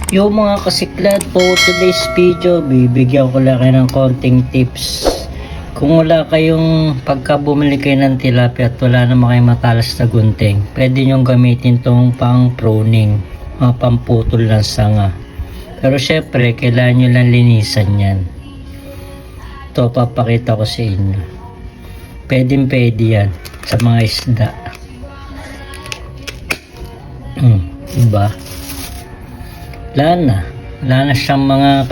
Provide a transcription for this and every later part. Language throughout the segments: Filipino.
Yung mga kasiklat, for today's video, bibigyan ko lang kayo ng konting tips. Kung wala kayong pagka bumili kayo ng tilapia at wala naman kayong matalas na gunting, pwede nyong gamitin tong pang pruning, mga pamputol ng sanga. Pero syempre, kailangan nyo lang linisan yan. Ito, papakita ko sa inyo. Pwede yan sa mga isda. Diba? Wala na siyang mga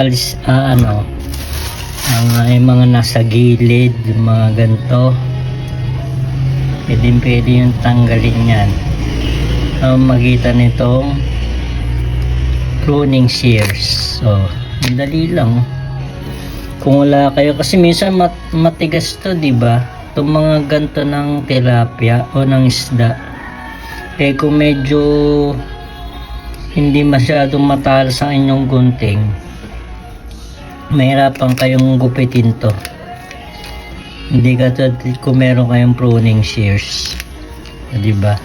mga nasa gilid, yung mga ganito. Pwede yung tanggalin yan. Magitan nitong pruning shears. So, madali lang. Kung wala kayo, kasi minsan matigas to, diba? Itong mga ganito ng tilapia o ng isda. Kung medyo hindi masyadong matalas ang inyong gunting, mahirapan kayong gupitin to. Hindi katulad kung meron kayong pruning shears, diba?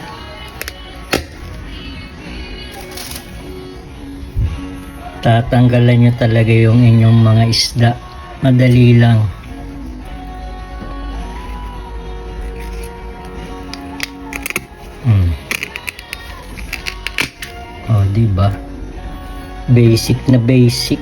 Tatanggalan nyo talaga yung inyong mga isda. Madali lang. Diba? Basic na basic.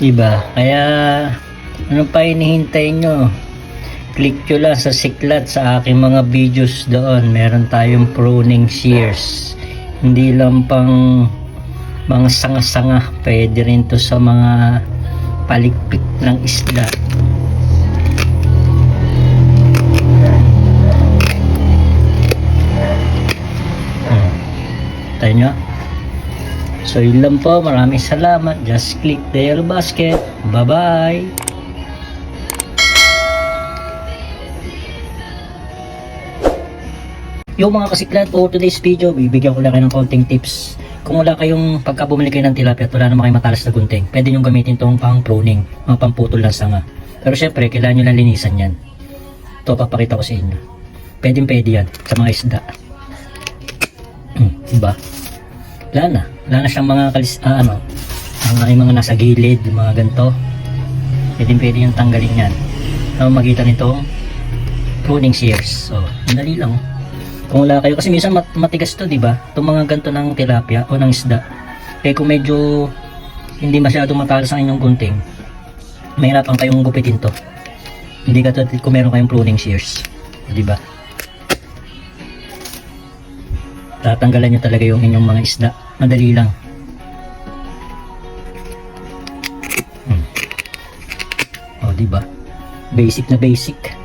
Diba? Kaya ano pa hinihintay nyo? Click nyo lang sa siklat sa aking mga videos doon. Meron tayong pruning shears. Hindi lang pang mga sanga-sanga, pwede rin to sa mga palikpik ng isda. Tayo nyo? So yun lang po, maraming salamat. Just click the yellow basket. Bye bye. Yung mga kasiklat, for today's video, bibigyan ko lang kayo ng konting tips. Kung wala kayong pagka bumili kayo ng tilapia at wala naman kayong matalas na gunting, pwede nyo gamitin itong pang pruning, mga pamputol ng sanga. Pero syempre, kailangan nyo lang linisan yan. Ito, papakita ko sa inyo. Pwede yan sa mga isda. Diba? Wala na siyang mga mga nasa gilid, mga ganito. Pwede yung tanggalin yan. Magitan nitong pruning shears. So, madali lang. Kung wala kayo, kasi minsan matigas to, diba? Itong mga ganito ng tilapia o ng isda. Kung medyo hindi masyadong matalas ang inyong gunting, mahirapan kayong gupitin to. Hindi katulad kung meron kayong pruning shears, diba? Tatanggalan nyo talaga yung inyong mga isda. Madali lang. Diba? Basic na basic.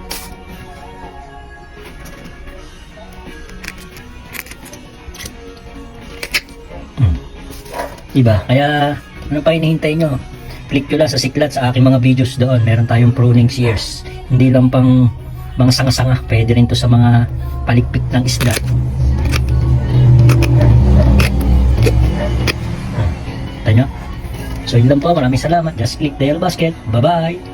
Diba? Kaya ano pa hinihintay nyo? Click nyo lang sa siklat sa aking mga videos doon. Meron tayong pruning shears. Hindi lang pang mga sanga-sanga. Pwede rin to sa mga palikpik ng isda. Tayo nyo? So yun lang po. Maraming salamat. Just click the yellow basket. Bye bye.